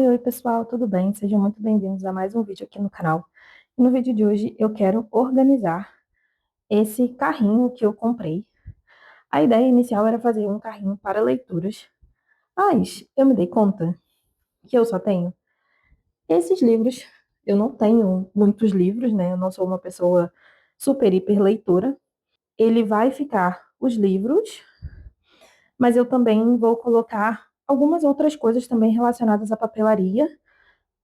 Oi, pessoal, tudo bem? Sejam muito bem-vindos a mais um vídeo aqui no canal. No vídeo de hoje eu quero organizar esse carrinho que eu comprei. A ideia inicial era fazer um carrinho para leituras, mas eu me dei conta que eu só tenho esses livros. Eu não tenho muitos livros, né? Eu não sou uma pessoa super, hiper leitora. Ele vai ficar os livros, mas eu também vou colocar algumas outras coisas também relacionadas à papelaria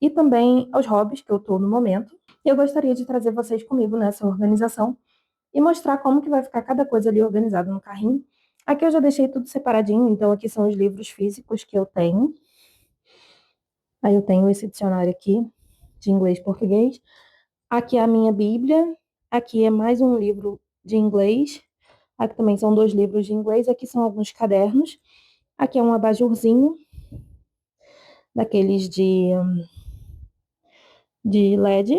e também aos hobbies que eu estou no momento. Eu gostaria de trazer vocês comigo nessa organização e mostrar como que vai ficar cada coisa ali organizada no carrinho. Aqui eu já deixei tudo separadinho, então aqui são os livros físicos que eu tenho. Aí eu tenho esse dicionário aqui de inglês e português. Aqui é a minha Bíblia. Aqui é mais um livro de inglês. Aqui também são dois livros de inglês. Aqui são alguns cadernos. Aqui é um abajurzinho, daqueles de LED,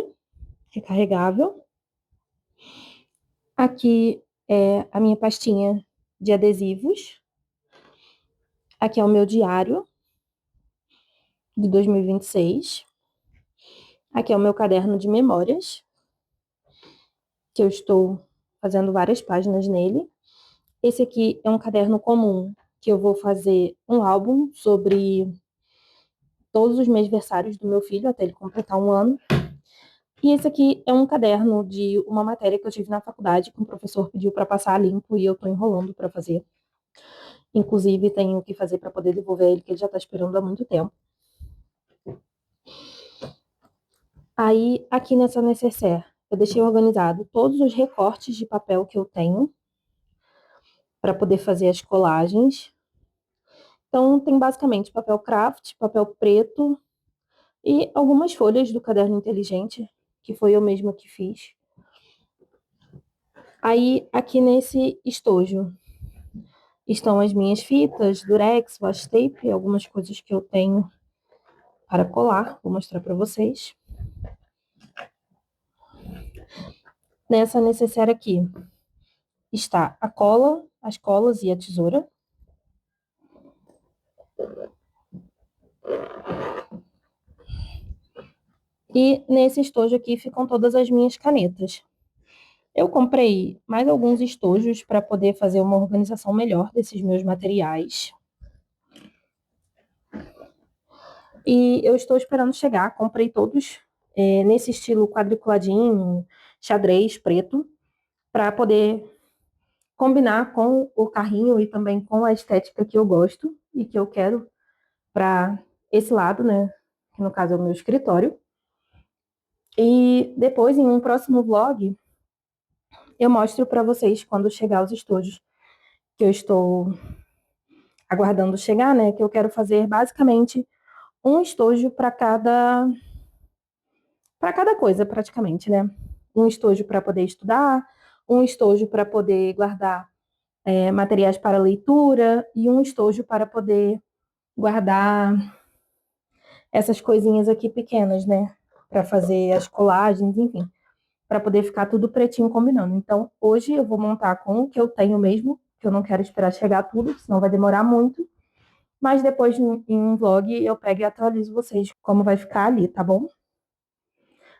recarregável. Aqui é a minha pastinha de adesivos. Aqui é o meu diário de 2026. Aqui é o meu caderno de memórias, que eu estou fazendo várias páginas nele. Esse aqui é um caderno comum, que eu vou fazer um álbum sobre todos os mêsversários do meu filho, até ele completar 1 ano. E esse aqui é um caderno de uma matéria que eu tive na faculdade, que um professor pediu para passar limpo e eu estou enrolando para fazer. Inclusive, tenho que fazer para poder devolver ele, que ele já está esperando há muito tempo. Aí, aqui nessa necessaire, eu deixei organizado todos os recortes de papel que eu tenho para poder fazer as colagens. Então, tem basicamente papel craft, papel preto e algumas folhas do caderno inteligente, que foi eu mesma que fiz. Aí, aqui nesse estojo, estão as minhas fitas, durex, washi tape, algumas coisas que eu tenho para colar. Vou mostrar para vocês. Nessa necessaire aqui está a cola, as colas e a tesoura. E nesse estojo aqui ficam todas as minhas canetas. Eu comprei mais alguns estojos para poder fazer uma organização melhor desses meus materiais. E eu estou esperando chegar. Comprei todos nesse estilo quadriculadinho, xadrez preto, para poder combinar com o carrinho e também com a estética que eu gosto e que eu quero para esse lado, né? Que no caso é o meu escritório. E depois, em um próximo vlog, eu mostro para vocês quando chegar os estojos que eu estou aguardando chegar, né? Que eu quero fazer basicamente um estojo para cada coisa, praticamente, né? Um estojo para poder estudar, um estojo para poder guardar materiais para leitura e um estojo para poder guardar essas coisinhas aqui pequenas, né? Para fazer as colagens, enfim, para poder ficar tudo pretinho combinando. Então, hoje eu vou montar com o que eu tenho mesmo, que eu não quero esperar chegar tudo, senão vai demorar muito. Mas depois, em um vlog, eu pego e atualizo vocês como vai ficar ali, tá bom?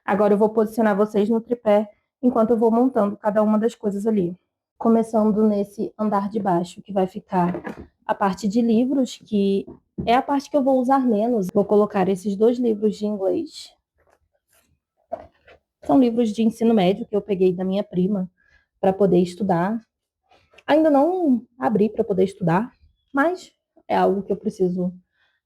Agora eu vou posicionar vocês no tripé enquanto eu vou montando cada uma das coisas ali. Começando nesse andar de baixo, que vai ficar a parte de livros, que é a parte que eu vou usar menos. Vou colocar esses 2 livros de inglês. São livros de ensino médio que eu peguei da minha prima para poder estudar. Ainda não abri para poder estudar, mas é algo que eu preciso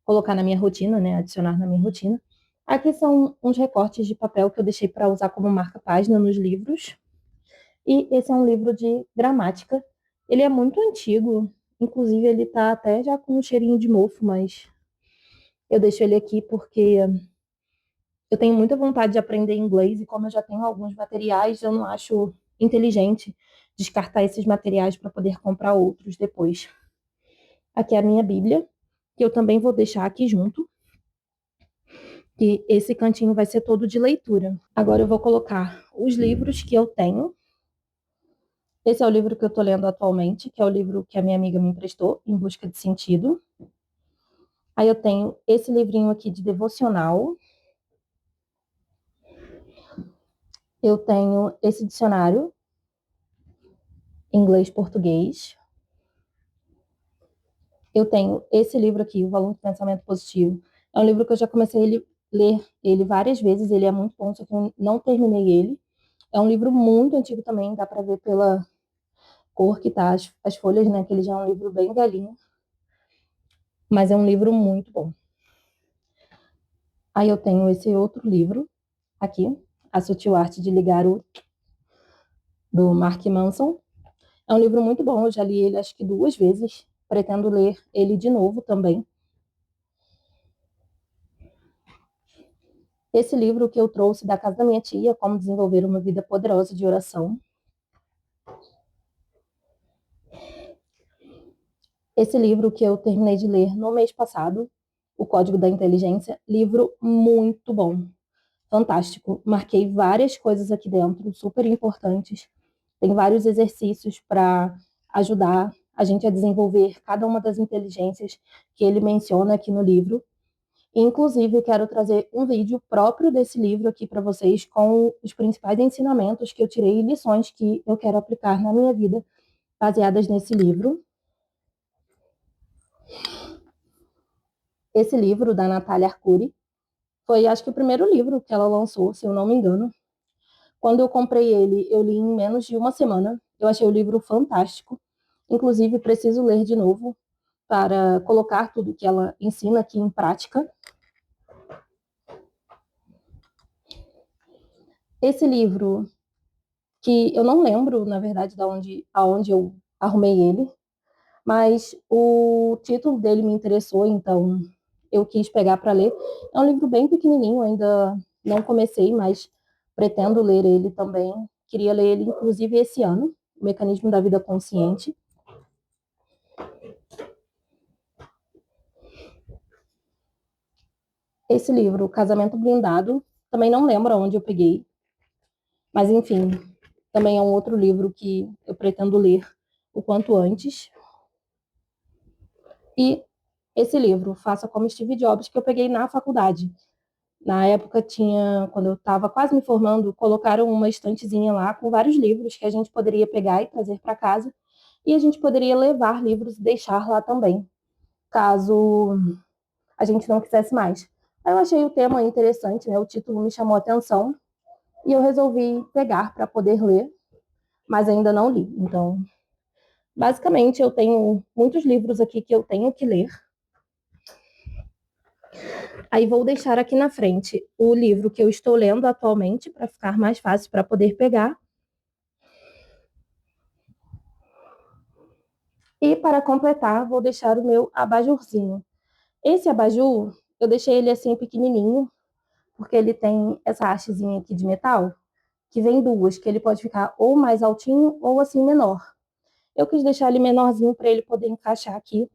colocar na minha rotina, né? Adicionar na minha rotina. Aqui são uns recortes de papel que eu deixei para usar como marca-página nos livros. E esse é um livro de gramática. Ele é muito antigo, inclusive ele tá até já com um cheirinho de mofo, mas eu deixo ele aqui porque eu tenho muita vontade de aprender inglês e como eu já tenho alguns materiais, eu não acho inteligente descartar esses materiais para poder comprar outros depois. Aqui é a minha Bíblia, que eu também vou deixar aqui junto. E esse cantinho vai ser todo de leitura. Agora eu vou colocar os livros que eu tenho. Esse é o livro que eu estou lendo atualmente, que é o livro que a minha amiga me emprestou, Em Busca de Sentido. Aí eu tenho esse livrinho aqui de devocional. Eu tenho esse dicionário inglês-português. Eu tenho esse livro aqui, O Valor do Pensamento Positivo. É um livro que eu já comecei a ler ele várias vezes, ele é muito bom, só que eu não terminei ele. É um livro muito antigo também, dá para ver pela cor que tá as folhas, né, que ele já é um livro bem velhinho, mas é um livro muito bom. Aí eu tenho esse outro livro aqui, A Sutil Arte de Ligar o, do Mark Manson. É um livro muito bom, eu já li ele acho que 2 vezes, pretendo ler ele de novo também. Esse livro que eu trouxe da casa da minha tia, Como Desenvolver uma Vida Poderosa de Oração. Esse livro que eu terminei de ler no mês passado, O Código da Inteligência, livro muito bom, fantástico. Marquei várias coisas aqui dentro, super importantes. Tem vários exercícios para ajudar a gente a desenvolver cada uma das inteligências que ele menciona aqui no livro. Inclusive, eu quero trazer um vídeo próprio desse livro aqui para vocês, com os principais ensinamentos que eu tirei e lições que eu quero aplicar na minha vida, baseadas nesse livro. Esse livro, da Natália Arcuri, foi, acho que, o primeiro livro que ela lançou, se eu não me engano. Quando eu comprei ele, eu li em menos de uma semana. Eu achei o livro fantástico. Inclusive, preciso ler de novo para colocar tudo que ela ensina aqui em prática. Esse livro, que eu não lembro, na verdade, aonde eu arrumei ele, mas o título dele me interessou, então eu quis pegar para ler. É um livro bem pequenininho, ainda não comecei, mas pretendo ler ele também. Queria ler ele, inclusive, esse ano, O Mecanismo da Vida Consciente. Esse livro, Casamento Blindado, também não lembro onde eu peguei, mas enfim, também é um outro livro que eu pretendo ler o quanto antes. E esse livro, Faça como Steve Jobs, que eu peguei na faculdade. Na época tinha, quando eu estava quase me formando, colocaram uma estantezinha lá com vários livros que a gente poderia pegar e trazer para casa, e a gente poderia levar livros e deixar lá também, caso a gente não quisesse mais. Aí eu achei o tema interessante, né? O título me chamou a atenção e eu resolvi pegar para poder ler, mas ainda não li. Então, basicamente, eu tenho muitos livros aqui que eu tenho que ler. Aí vou deixar aqui na frente o livro que eu estou lendo atualmente, para ficar mais fácil para poder pegar. E para completar, vou deixar o meu abajurzinho. Esse abajur, eu deixei ele assim pequenininho, porque ele tem essa hastezinha aqui de metal, que vem duas, que ele pode ficar ou mais altinho ou assim menor. Eu quis deixar ele menorzinho para ele poder encaixar aqui,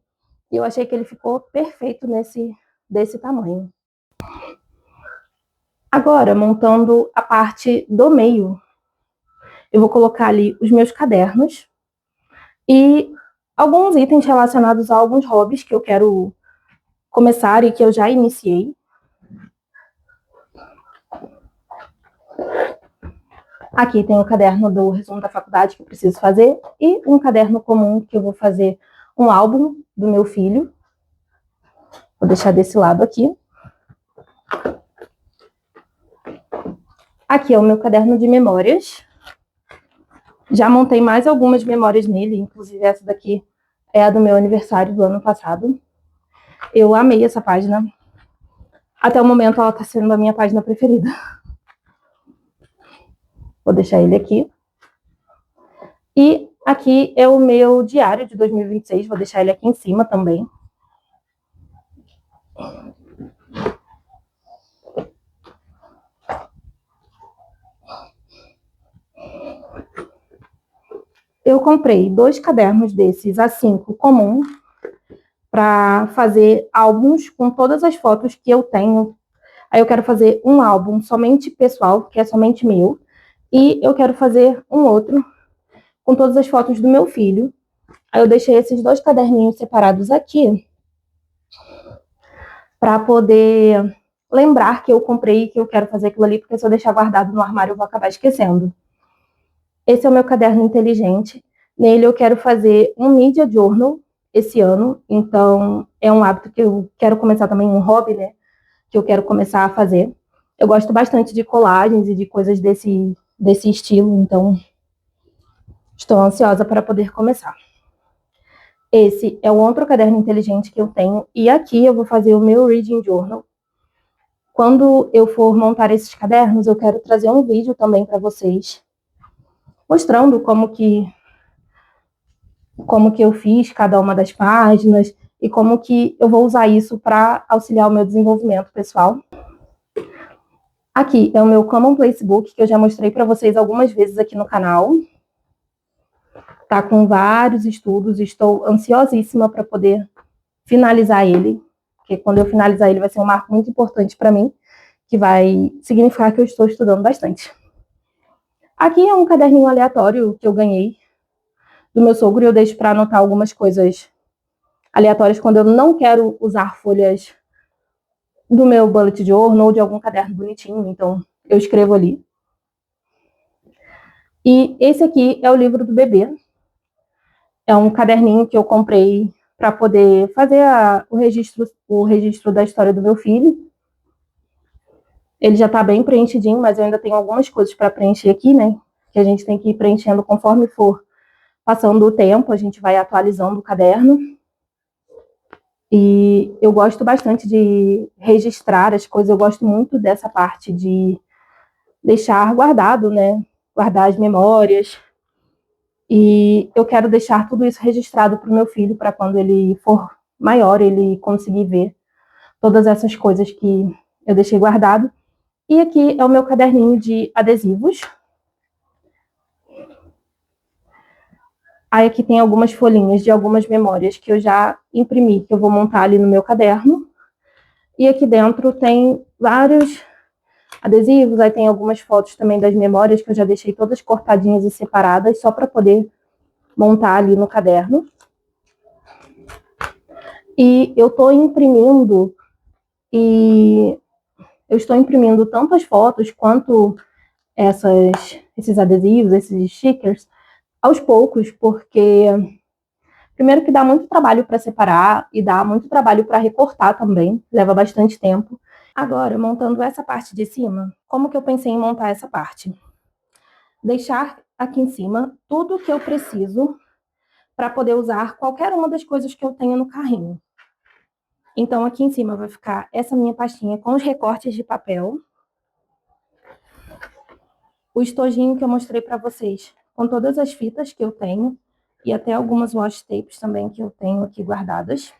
e eu achei que ele ficou perfeito desse tamanho. Agora, montando a parte do meio, eu vou colocar ali os meus cadernos e alguns itens relacionados a alguns hobbies que eu quero começar e que eu já iniciei. Aqui tem o caderno do resumo da faculdade que eu preciso fazer e um caderno comum que eu vou fazer um álbum do meu filho. Vou deixar desse lado aqui. Aqui é o meu caderno de memórias. Já montei mais algumas memórias nele, inclusive essa daqui é a do meu aniversário do ano passado. Eu amei essa página. Até o momento ela está sendo a minha página preferida. Vou deixar ele aqui. E aqui é o meu diário de 2026, vou deixar ele aqui em cima também. Eu comprei 2 cadernos desses A5 comum para fazer álbuns com todas as fotos que eu tenho. Aí eu quero fazer um álbum somente pessoal, que é somente meu, e eu quero fazer um outro com todas as fotos do meu filho. Aí eu deixei esses 2 caderninhos separados aqui. para poder lembrar que eu comprei e que eu quero fazer aquilo ali, porque se eu deixar guardado no armário eu vou acabar esquecendo. Esse é o meu caderno inteligente. Nele eu quero fazer um media journal esse ano, então é um hábito que eu quero começar também, um hobby, né, que eu quero começar a fazer. Eu gosto bastante de colagens e de coisas desse estilo, então estou ansiosa para poder começar. Esse é o outro caderno inteligente que eu tenho, e aqui eu vou fazer o meu reading journal. Quando eu for montar esses cadernos, eu quero trazer um vídeo também para vocês, mostrando como que eu fiz cada uma das páginas e como que eu vou usar isso para auxiliar o meu desenvolvimento pessoal. Aqui é o meu Commonplace Book, que eu já mostrei para vocês algumas vezes aqui no canal. Tá com vários estudos, estou ansiosíssima para poder finalizar ele, porque quando eu finalizar ele vai ser um marco muito importante para mim, que vai significar que eu estou estudando bastante. Aqui é um caderninho aleatório que eu ganhei do meu sogro e eu deixo para anotar algumas coisas aleatórias quando eu não quero usar folhas do meu bullet journal ou de algum caderno bonitinho, então eu escrevo ali. E esse aqui é o livro do bebê. É um caderninho que eu comprei para poder fazer o registro da história do meu filho. Ele já está bem preenchidinho, mas eu ainda tenho algumas coisas para preencher aqui, né? Que a gente tem que ir preenchendo conforme for passando o tempo, a gente vai atualizando o caderno. E eu gosto bastante de registrar as coisas, eu gosto muito dessa parte de deixar guardado, né? Guardar as memórias. E eu quero deixar tudo isso registrado para o meu filho, para quando ele for maior, ele conseguir ver todas essas coisas que eu deixei guardado. E aqui é o meu caderninho de adesivos. Aí aqui tem algumas folhinhas de algumas memórias que eu já imprimi, que eu vou montar ali no meu caderno. E aqui dentro tem vários adesivos, aí tem algumas fotos também das memórias que eu já deixei todas cortadinhas e separadas, só para poder montar ali no caderno. E eu estou imprimindo tanto as fotos quanto esses adesivos, esses stickers, aos poucos, porque primeiro que dá muito trabalho para separar e dá muito trabalho para recortar também, leva bastante tempo. Agora, montando essa parte de cima, como que eu pensei em montar essa parte? Deixar aqui em cima tudo que eu preciso para poder usar qualquer uma das coisas que eu tenho no carrinho. Então, aqui em cima vai ficar essa minha pastinha com os recortes de papel, o estojinho que eu mostrei para vocês, com todas as fitas que eu tenho, e até algumas washi tapes também que eu tenho aqui guardadas.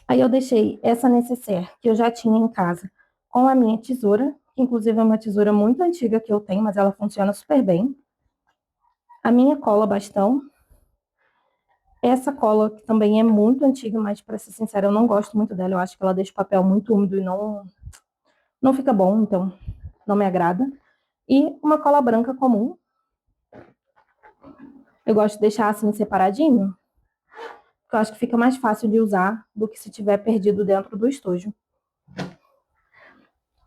Aí eu deixei essa necessaire que eu já tinha em casa com a minha tesoura, que inclusive é uma tesoura muito antiga que eu tenho, mas ela funciona super bem. A minha cola bastão. Essa cola que também é muito antiga, mas para ser sincera, eu não gosto muito dela. Eu acho que ela deixa o papel muito úmido e não fica bom, então não me agrada. E uma cola branca comum. Eu gosto de deixar assim separadinho, porque eu acho que fica mais fácil de usar do que se tiver perdido dentro do estojo.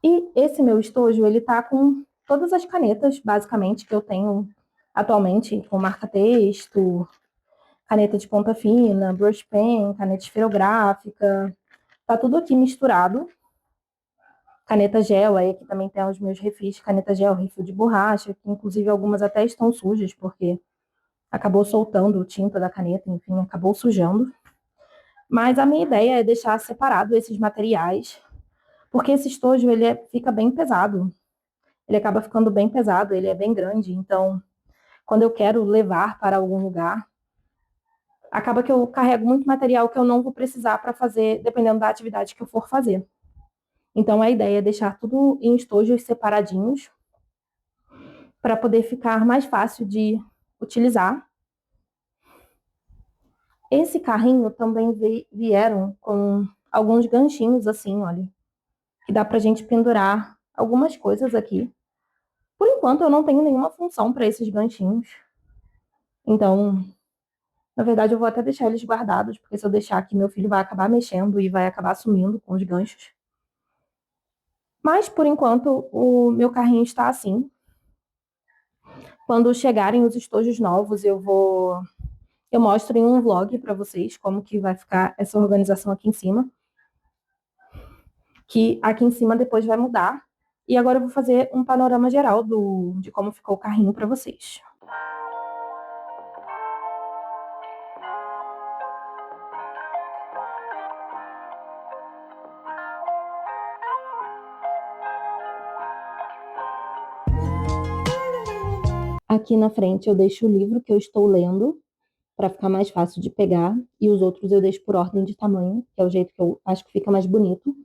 E esse meu estojo, ele tá com todas as canetas, basicamente, que eu tenho atualmente, com marca-texto, caneta de ponta fina, brush pen, caneta esferográfica, tá tudo aqui misturado. Caneta gel, aí aqui também tem os meus refis, caneta gel, refil de borracha, que inclusive algumas até estão sujas, porque acabou soltando tinta da caneta, enfim, acabou sujando. Mas a minha ideia é deixar separado esses materiais, porque esse estojo, ele fica bem pesado. Ele acaba ficando bem pesado, ele é bem grande, então quando eu quero levar para algum lugar, acaba que eu carrego muito material que eu não vou precisar para fazer, dependendo da atividade que eu for fazer. Então a ideia é deixar tudo em estojos separadinhos, para poder ficar mais fácil de utilizar. Esse carrinho também vieram com alguns ganchinhos assim, olha, que dá pra gente pendurar algumas coisas aqui. Por enquanto eu não tenho nenhuma função para esses ganchinhos, Então, na verdade, eu vou até deixar eles guardados, porque se eu deixar aqui, meu filho vai acabar mexendo e vai acabar sumindo com os ganchos. Mas, por enquanto, o meu carrinho está assim. Quando chegarem os estojos novos, eu mostro em um vlog para vocês como que vai ficar essa organização aqui em cima, que aqui em cima depois vai mudar. E agora eu vou fazer um panorama geral de como ficou o carrinho para vocês. Aqui na frente eu deixo o livro que eu estou lendo, para ficar mais fácil de pegar, e os outros eu deixo por ordem de tamanho, que é o jeito que eu acho que fica mais bonito.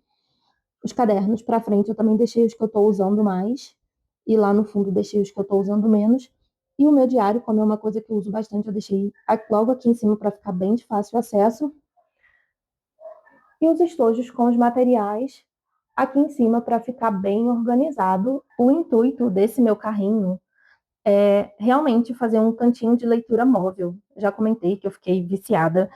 Os cadernos para frente eu também deixei os que eu estou usando mais, e lá no fundo deixei os que eu estou usando menos. E o meu diário, como é uma coisa que eu uso bastante, eu deixei logo aqui em cima para ficar bem de fácil acesso. E os estojos com os materiais aqui em cima para ficar bem organizado. O intuito desse meu carrinho é realmente fazer um cantinho de leitura móvel. Já comentei que eu fiquei viciada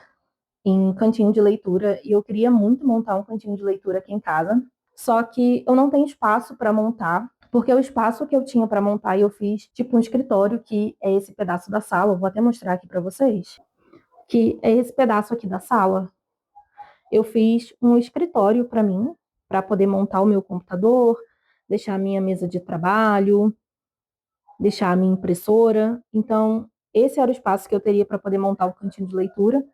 em cantinho de leitura e eu queria muito montar um cantinho de leitura aqui em casa. Só que eu não tenho espaço para montar, porque o espaço que eu tinha para montar eu fiz tipo um escritório, que é esse pedaço da sala. Eu vou até mostrar aqui para vocês, que é esse pedaço aqui da sala. Eu fiz um escritório para mim, para poder montar o meu computador, deixar a minha mesa de trabalho, deixar a minha impressora. Então, esse era o espaço que eu teria para poder montar o cantinho de leitura,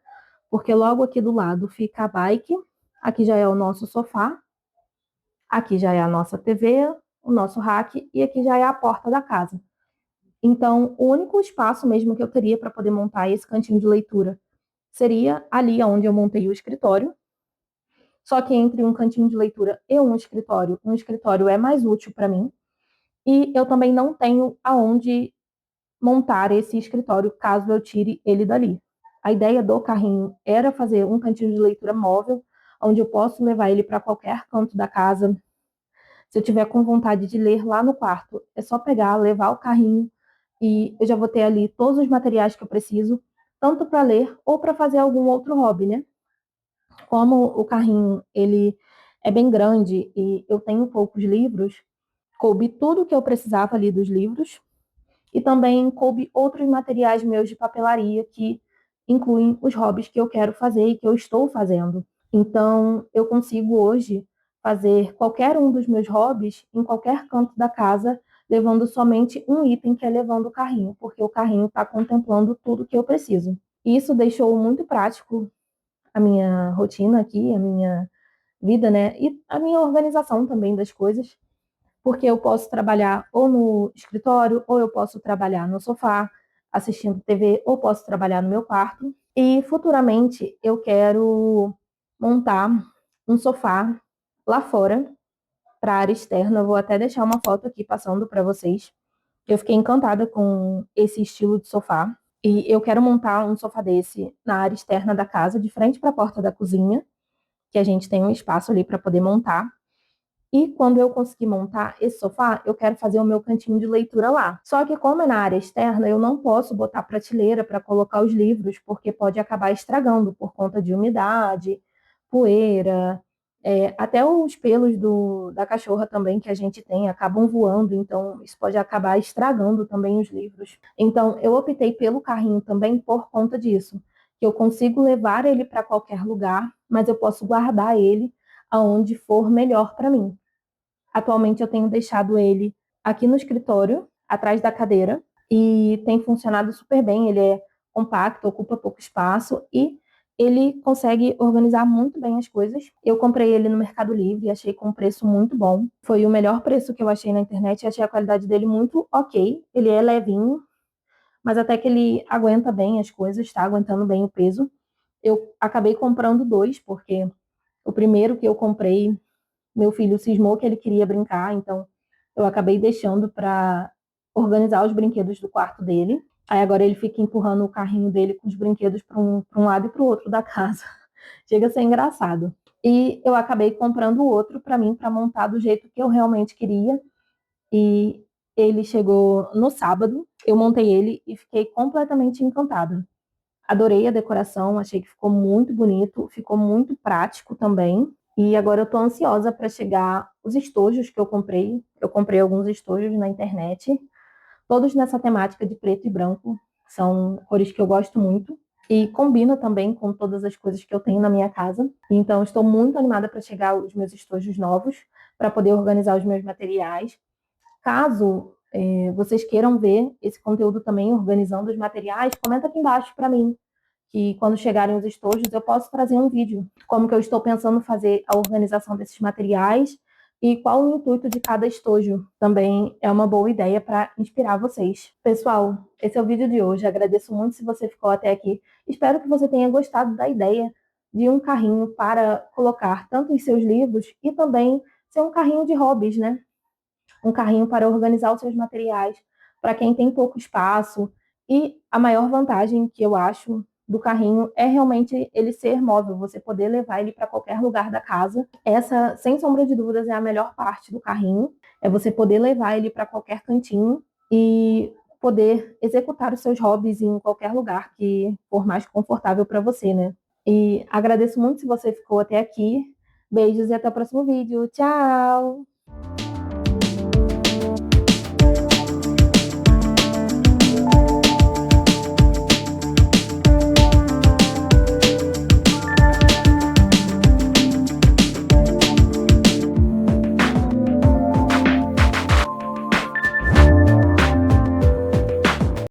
porque logo aqui do lado fica a bike, aqui já é o nosso sofá, aqui já é a nossa TV, o nosso rack e aqui já é a porta da casa. Então, o único espaço mesmo que eu teria para poder montar esse cantinho de leitura seria ali onde eu montei o escritório. Só que entre um cantinho de leitura e um escritório é mais útil para mim. E eu também não tenho aonde montar esse escritório caso eu tire ele dali. A ideia do carrinho era fazer um cantinho de leitura móvel, onde eu posso levar ele para qualquer canto da casa. Se eu tiver com vontade de ler lá no quarto, é só pegar, levar o carrinho e eu já vou ter ali todos os materiais que eu preciso, tanto para ler ou para fazer algum outro hobby, né? Como o carrinho ele é bem grande e eu tenho poucos livros, coube tudo que eu precisava ali dos livros e também coube outros materiais meus de papelaria que incluem os hobbies que eu quero fazer e que eu estou fazendo. Então, eu consigo hoje fazer qualquer um dos meus hobbies em qualquer canto da casa, levando somente um item, que é levando o carrinho, porque o carrinho está contemplando tudo que eu preciso. Isso deixou muito prático a minha rotina aqui, a minha vida, né? E a minha organização também das coisas, porque eu posso trabalhar ou no escritório, ou eu posso trabalhar no sofá, assistindo TV, ou posso trabalhar no meu quarto. E futuramente eu quero montar um sofá lá fora, para a área externa. Eu vou até deixar uma foto aqui passando para vocês. Eu fiquei encantada com esse estilo de sofá. E eu quero montar um sofá desse na área externa da casa, de frente para a porta da cozinha, que a gente tem um espaço ali para poder montar. E quando eu conseguir montar esse sofá, eu quero fazer o meu cantinho de leitura lá. Só que como é na área externa, eu não posso botar prateleira para colocar os livros, porque pode acabar estragando por conta de umidade, poeira, até os pelos da cachorra também que a gente tem acabam voando, então isso pode acabar estragando também os livros. Então eu optei pelo carrinho também por conta disso, que eu consigo levar ele para qualquer lugar, mas eu posso guardar ele aonde for melhor para mim. Atualmente eu tenho deixado ele aqui no escritório, atrás da cadeira, e tem funcionado super bem. Ele é compacto, ocupa pouco espaço e ele consegue organizar muito bem as coisas. Eu comprei ele no Mercado Livre e achei com um preço muito bom. Foi o melhor preço que eu achei na internet e achei a qualidade dele muito ok. Ele é levinho, mas até que ele aguenta bem as coisas, está aguentando bem o peso. Eu acabei comprando dois, porque o primeiro que eu comprei, meu filho cismou que ele queria brincar, então eu acabei deixando para organizar os brinquedos do quarto dele. Aí agora ele fica empurrando o carrinho dele com os brinquedos para um lado e para o outro da casa. Chega a ser engraçado. E eu acabei comprando outro para mim, para montar do jeito que eu realmente queria. E Ele chegou no sábado, eu montei ele e fiquei completamente encantada. Adorei a decoração, achei que ficou muito bonito, ficou muito prático também. E agora eu tô ansiosa para chegar os estojos que eu comprei. Eu comprei alguns estojos na internet, todos nessa temática de preto e branco. São cores que eu gosto muito e combina também com todas as coisas que eu tenho na minha casa. Então estou muito animada para chegar os meus estojos novos, para poder organizar os meus materiais. Caso vocês queiram ver esse conteúdo também, organizando os materiais, comenta aqui embaixo para mim, que quando chegarem os estojos eu posso trazer um vídeo, como que eu estou pensando fazer a organização desses materiais e qual o intuito de cada estojo. Também é uma boa ideia para inspirar vocês. Pessoal, esse é o vídeo de hoje. Agradeço muito se você ficou até aqui. Espero que você tenha gostado da ideia de um carrinho para colocar tanto os seus livros e também ser um carrinho de hobbies, né? Um carrinho para organizar os seus materiais, para quem tem pouco espaço. E a maior vantagem que eu acho do carrinho é realmente ele ser móvel, você poder levar ele para qualquer lugar da casa. Essa, sem sombra de dúvidas, é a melhor parte do carrinho, é você poder levar ele para qualquer cantinho e poder executar os seus hobbies em qualquer lugar que for mais confortável para você, né? E agradeço muito se você ficou até aqui. Beijos e até o próximo vídeo. Tchau!